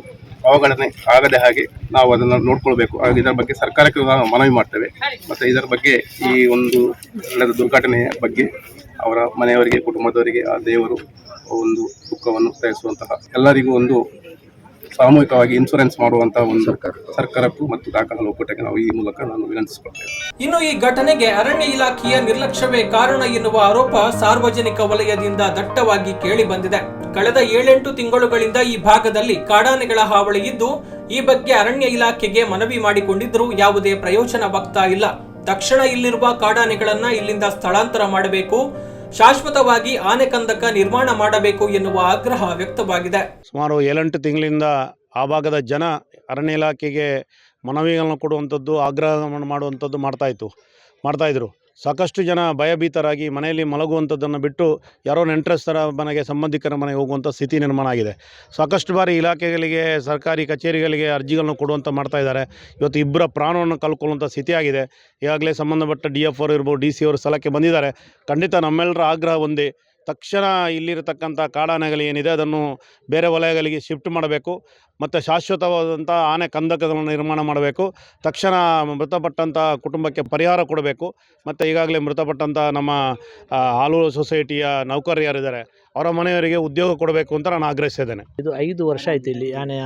ಅವಘಡನೆ ಆಗದೆ ಹಾಗೆ ನಾವು ಅದನ್ನು ನೋಡ್ಕೊಳ್ಬೇಕು. ಇದರ ಬಗ್ಗೆ ಸರ್ಕಾರಕ್ಕೆ ನಾವು ಮನವಿ ಮಾಡ್ತೇವೆ. ಮತ್ತು ಇದರ ಬಗ್ಗೆ ಈ ಒಂದು ನಡೆದ ದುರ್ಘಟನೆಯ ಬಗ್ಗೆ ಅವರ ಮನೆಯವರಿಗೆ, ಕುಟುಂಬದವರಿಗೆ ಆ ದೇವರು ಒಂದು ದುಃಖವನ್ನು ತರಿಸುವಂತಹ ಎಲ್ಲರಿಗೂ ಒಂದು ಸಾಮೂಹಿಕವಾಗಿ ಇನ್ಶೂರೆನ್ಸ್ ಮಾಡುವಂತಹ ಒಂದು ಸರ್ಕಾರಕ್ಕೂ ಮತ್ತು ದಾಖಲೆ ಒಕ್ಕೂಟಕ್ಕೆ ನಾವು ಈ ಮೂಲಕ ನಾನು ವಿನಂತಿಸಿಕೊಳ್ತೇವೆ.
ಇನ್ನು ಈ ಘಟನೆಗೆ ಅರಣ್ಯ ಇಲಾಖೆಯ ನಿರ್ಲಕ್ಷ್ಯವೇ ಕಾರಣ ಎನ್ನುವ ಆರೋಪ ಸಾರ್ವಜನಿಕ ವಲಯದಿಂದ ದಟ್ಟವಾಗಿ ಕೇಳಿ ಬಂದಿದೆ. ಕಳೆದ 7-8 ತಿಂಗಳುಗಳಿಂದ ಈ ಭಾಗದಲ್ಲಿ ಕಾಡಾನೆಗಳ ಹಾವಳಿ ಇದ್ದು ಈ ಬಗ್ಗೆ ಅರಣ್ಯ ಇಲಾಖೆಗೆ ಮನವಿ ಮಾಡಿಕೊಂಡಿದ್ರೂ ಯಾವುದೇ ಪ್ರಯೋಜನವಾಗ್ತಾ ಇಲ್ಲ. ತಕ್ಷಣ ಇಲ್ಲಿರುವ ಕಾಡಾನೆಗಳನ್ನ ಇಲ್ಲಿಂದ ಸ್ಥಳಾಂತರ ಮಾಡಬೇಕು, ಶಾಶ್ವತವಾಗಿ ಆನೆ ಕಂದಕ ನಿರ್ಮಾಣ ಮಾಡಬೇಕು ಎನ್ನುವ ಆಗ್ರಹ ವ್ಯಕ್ತವಾಗಿದೆ.
ಸುಮಾರು 7-8 ತಿಂಗಳಿಂದ ಆ ಭಾಗದ ಜನ ಅರಣ್ಯ ಇಲಾಖೆಗೆ ಮನವಿಗಳನ್ನು ಕೊಡುವಂಥದ್ದು, ಆಗ್ರಹ ಮಾಡುವಂಥದ್ದು ಮಾಡ್ತಾಯಿದ್ರು. ಸಾಕಷ್ಟು ಜನ ಭಯಭೀತರಾಗಿ ಮನೆಯಲ್ಲಿ ಮಲಗುವಂಥದ್ದನ್ನು ಬಿಟ್ಟು ಯಾರೋ ನೆಂಟರಸ್ಥರ ಮನೆಗೆ, ಸಂಬಂಧಿಕರ ಮನೆಗೆ ಹೋಗುವಂಥ ಸ್ಥಿತಿ ನಿರ್ಮಾಣ ಆಗಿದೆ. ಸಾಕಷ್ಟು ಬಾರಿ ಇಲಾಖೆಗಳಿಗೆ, ಸರ್ಕಾರಿ ಕಚೇರಿಗಳಿಗೆ ಅರ್ಜಿಗಳನ್ನು ಕೊಡುವಂಥ ಮಾಡ್ತಾಯಿದ್ದಾರೆ. ಇವತ್ತು 2 ಪ್ರಾಣವನ್ನು ಕಳ್ಕೊಳ್ಳುವಂಥ ಸ್ಥಿತಿ ಆಗಿದೆ. ಈಗಾಗಲೇ ಸಂಬಂಧಪಟ್ಟ DF ಅವರು ಇರ್ಬೋದು, DC ಅವರು ಸ್ಥಳಕ್ಕೆ ಬಂದಿದ್ದಾರೆ. ಖಂಡಿತ ನಮ್ಮೆಲ್ಲರ ಆಗ್ರಹ ಒಂದೇ, ತಕ್ಷಣ ಇಲ್ಲಿರತಕ್ಕಂಥ ಕಾಡಾನೆಗಳು ಏನಿದೆ ಅದನ್ನು ಬೇರೆ ವಲಯಗಳಿಗೆ ಶಿಫ್ಟ್ ಮಾಡಬೇಕು ಮತ್ತು ಶಾಶ್ವತವಾದಂಥ ಆನೆ ಕಂದಕಗಳನ್ನು ನಿರ್ಮಾಣ ಮಾಡಬೇಕು. ತಕ್ಷಣ ಮೃತಪಟ್ಟಂಥ ಕುಟುಂಬಕ್ಕೆ ಪರಿಹಾರ ಕೊಡಬೇಕು. ಮತ್ತು ಈಗಾಗಲೇ ಮೃತಪಟ್ಟಂಥ ನಮ್ಮ ಹಾಲು ಸೊಸೈಟಿಯ ನೌಕರರು ಯಾರಿದ್ದಾರೆ ಅವರ ಮನೆಯವರಿಗೆ ಉದ್ಯೋಗ ಕೊಡಬೇಕು ಅಂತ ನಾನು ಆಗ್ರಹಿಸಿದ್ದೇನೆ.
ಇದು 5 ವರ್ಷ ಆಯಿತು ಇಲ್ಲಿ ಆನೆಯ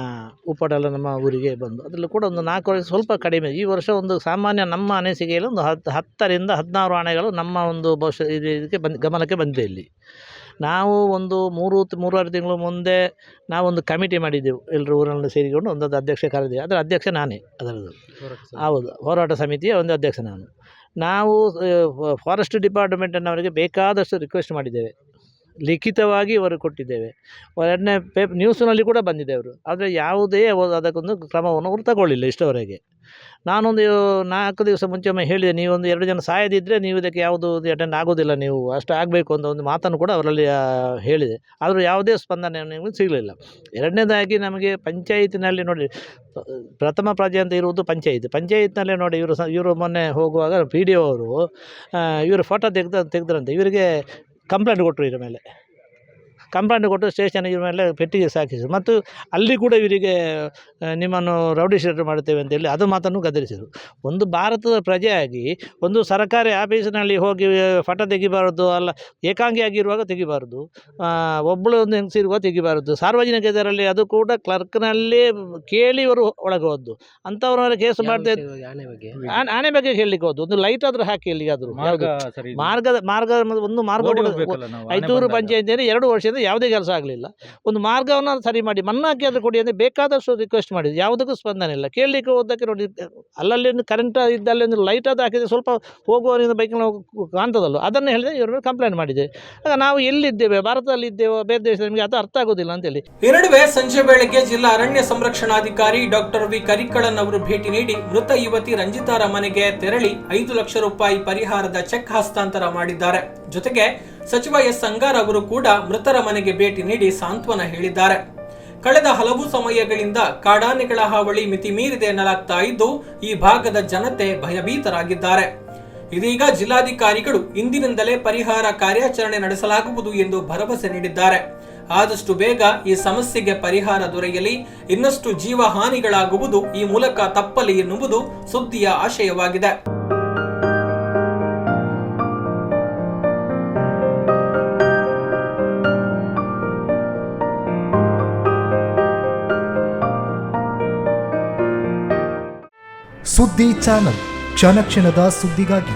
ಉಪಟಳ ನಮ್ಮ ಊರಿಗೆ ಬಂದು. ಅದರಲ್ಲೂ ಕೂಡ ಒಂದು 4 ವರ್ಷ ಸ್ವಲ್ಪ ಕಡಿಮೆ. ಈ ವರ್ಷ ಒಂದು ಸಾಮಾನ್ಯ ನಮ್ಮ ಅನಿಸಿಕೆಯಲ್ಲಿ ಒಂದು 10ರಿಂದ 16 ಆನೆಗಳು ನಮ್ಮ ಒಂದು ಬಹುಶಃ ಇದಕ್ಕೆ ಗಮನಕ್ಕೆ ಬಂದಿದೆ. ಇಲ್ಲಿ ನಾವು ಒಂದು 3-3.5 ತಿಂಗಳು ಮುಂದೆ ನಾವೊಂದು ಕಮಿಟಿ ಮಾಡಿದ್ದೆವು. ಎಲ್ಲರೂ ಊರಲ್ಲಿ ಸೇರಿಕೊಂಡು ಒಂದೊಂದು ಅಧ್ಯಕ್ಷ ಕರೆದಿದೆ. ಅದರ ಅಧ್ಯಕ್ಷ ನಾನೇ. ಅದರದ್ದು ಹೌದು, ಹೋರಾಟ ಸಮಿತಿಯ ಒಂದು ಅಧ್ಯಕ್ಷ ನಾನು. ನಾವು ಫಾರೆಸ್ಟ್ ಡಿಪಾರ್ಟ್ಮೆಂಟನ್ನವರಿಗೆ ಬೇಕಾದಷ್ಟು ರಿಕ್ವೆಸ್ಟ್ ಮಾಡಿದ್ದೇವೆ, ಲಿಖಿತವಾಗಿ ಅವರು ಕೊಟ್ಟಿದ್ದೇವೆ. ಎರಡನೇ ನ್ಯೂಸ್ನಲ್ಲಿ ಕೂಡ ಬಂದಿದೆ ಅವರು. ಆದರೆ ಯಾವುದೇ ಅದಕ್ಕೊಂದು ಕ್ರಮವನ್ನು ಅವರು ತಗೊಳ್ಳಿಲ್ಲ ಇಷ್ಟವರೆಗೆ. ನಾನೊಂದು 4 ದಿವಸ ಮುಂಚೆ ಹೇಳಿದೆ, ನೀವೊಂದು 2 ಜನ ಸಾಯದಿದ್ದರೆ ನೀವು ಇದಕ್ಕೆ ಯಾವುದು ಅಟೆಂಡ್ ಆಗೋದಿಲ್ಲ, ನೀವು ಅಷ್ಟು ಆಗಬೇಕು ಅಂತ ಒಂದು ಮಾತನ್ನು ಕೂಡ ಅವರಲ್ಲಿ ಹೇಳಿದೆ. ಆದರೂ ಯಾವುದೇ ಸ್ಪಂದನೆ ನಿಮಗೆ ಸಿಗಲಿಲ್ಲ. ಎರಡನೇದಾಗಿ ನಮಗೆ ಪಂಚಾಯತಿನಲ್ಲಿ ನೋಡಿ, ಪ್ರಥಮ ಪ್ರಜೆ ಅಂತ ಇರುವುದು ಪಂಚಾಯತ್ನಲ್ಲೇ ನೋಡಿ, ಇವರು ಮೊನ್ನೆ ಹೋಗುವಾಗ PDO ಅವರು ಇವರು ಫೋಟೋ ತೆಗೆದ್ರಂತೆ. ಇವರಿಗೆ ಕಂಪ್ಲೇಂಟ್ ಕೊಟ್ಟರು. ಇದರ ಮೇಲೆ ಕಂಪ್ಲೇಂಟ್ ಕೊಟ್ಟು ಸ್ಟೇಷನ್ ಇವ್ರ ಮೇಲೆ ಪೆಟ್ಟಿಗೆ ಸಾಕಿಸಿದರು. ಮತ್ತು ಅಲ್ಲಿ ಕೂಡ ಇವರಿಗೆ ನಿಮ್ಮನ್ನು ರೌಡಿ ಶೀಟರ್ ಮಾಡುತ್ತೇವೆ ಅಂತೇಳಿ ಅದು ಮಾತನ್ನು ಗದರಿಸಿದರು. ಒಂದು ಭಾರತದ ಪ್ರಜೆಯಾಗಿ ಒಂದು ಸರ್ಕಾರಿ ಆಫೀಸಿನಲ್ಲಿ ಹೋಗಿ ಫೋಟೋ ತೆಗಿಬಾರ್ದು, ಅಲ್ಲ ಏಕಾಂಗಿಯಾಗಿರುವಾಗ ತೆಗಿಬಾರ್ದು, ಒಬ್ಬಳು ಒಂದು ಹೆಂಗಸಿರುವಾಗ ತೆಗಿಬಾರ್ದು, ಸಾರ್ವಜನಿಕ ಇದರಲ್ಲಿ ಅದು ಕೂಡ ಕ್ಲರ್ಕ್ನಲ್ಲಿ ಕೇಳಿ ಇವರು ಒಳಗೆ ಹೋದ್ದು. ಅಂಥವ್ರ ಕೇಸ್ ಮಾಡ್ತಾ ಆನೆ ಬಗ್ಗೆ ಹೇಳಲಿಕ್ಕೆ ಹೋದ್ದು. ಒಂದು ಲೈಟ್ ಆದರೂ ಹಾಕಿ ಎಲ್ಲಿಗಾದರೂ ಮಾರ್ಗ ಒಂದು ಮಾರ್ಗ 500 ಪಂಚಾಯತಿಯಲ್ಲಿ 2 ವರ್ಷದಿಂದ ಯಾವುದೇ ಕೆಲಸ ಆಗಲಿಲ್ಲ. ಒಂದು ಮಾರ್ಗವನ್ನು ಸರಿ ಮಾಡಿ ಮಣ್ಣಾಕಿ ಅದು ಕೊಡಿ ಅಂದರೆ ಬೇಕಾದಷ್ಟು ರಿಕ್ವೆಸ್ಟ್ ಮಾಡಿದ್ವಿ, ಯಾವುದಕ್ಕೂ ಸ್ಪಂದನೆ ಇಲ್ಲ. ಕೇಳಲಿಕ್ಕೆ ಹೋದಕ್ಕೆ ನೋಡಿ ಅಲ್ಲಲ್ಲಿ ಕರೆಂಟ್ ಇದ್ದಲ್ಲಿ ಒಂದು ಲೈಟ್ ಅದು ಹಾಕಿದರೆ ಸ್ವಲ್ಪ ಹೋಗುವವರಿಂದ ಬೈಕ್ನ ಕಾಣ್ತದಲ್ಲ, ಅದನ್ನು ಹೇಳಿದ್ರೆ ಇವರು ಕಂಪ್ಲೇಂಟ್ ಮಾಡಿದೆ. ಆಗ ನಾವು ಎಲ್ಲಿದ್ದೇವೆ, ಭಾರತದಲ್ಲಿ ಇದ್ದೇವೆ, ಬೇರೆ ದೇಶದಲ್ಲಿ ನಿಮಗೆ ಅದು ಅರ್ಥ ಆಗೋದಿಲ್ಲ ಅಂತೇಳಿ.
ಈ ನಡುವೆ ಸಂಜೆ ವೇಳೆಗೆ ಜಿಲ್ಲಾ ಅರಣ್ಯ ಸಂರಕ್ಷಣಾಧಿಕಾರಿ ಡಾಕ್ಟರ್ ವಿ ಕರಿಕಳನ್ ಅವರು ಭೇಟಿ ನೀಡಿ ಮೃತ ಯುವತಿ ರಂಜಿತಾರ ಮನೆಗೆ ತೆರಳಿ 5 ಲಕ್ಷ ರೂಪಾಯಿ ಪರಿಹಾರದ ಚೆಕ್ ಹಸ್ತಾಂತರ ಮಾಡಿದ್ದಾರೆ. ಜೊತೆಗೆ ಸಚಿವ ಎಸ್ ಅಂಗಾರ್ ಅವರು ಕೂಡ ಮೃತರ ಮನೆಗೆ ಭೇಟಿ ನೀಡಿ ಸಾಂತ್ವನ ಹೇಳಿದ್ದಾರೆ. ಕಳೆದ ಹಲವು ಸಮಯಗಳಿಂದ ಕಾಡಾನೆಗಳ ಹಾವಳಿ ಮಿತಿ ಮೀರಿದೆ ಎನ್ನಲಾಗ್ತಾ ಇದ್ದು ಈ ಭಾಗದ ಜನತೆ ಭಯಭೀತರಾಗಿದ್ದಾರೆ. ಇದೀಗ ಜಿಲ್ಲಾಧಿಕಾರಿಗಳು ಇಂದಿನಿಂದಲೇ ಪರಿಹಾರ ಕಾರ್ಯಾಚರಣೆ ನಡೆಸಲಾಗುವುದು ಎಂದು ಭರವಸೆ ನೀಡಿದ್ದಾರೆ. ಆದಷ್ಟು ಬೇಗ ಈ ಸಮಸ್ಯೆಗೆ ಪರಿಹಾರ ದೊರೆಯಲಿ, ಇನ್ನಷ್ಟು ಜೀವ ಹಾನಿಗಳಾಗುವುದು ಈ ಮೂಲಕ ತಪ್ಪಲಿ ಎನ್ನುವುದು ಸುದ್ದಿಯ ಆಶಯವಾಗಿದೆ.
ಸುದ್ದಿ ಚಾನಲ್, ಕ್ಷಣ ಕ್ಷಣದ ಸುದ್ದಿಗಾಗಿ.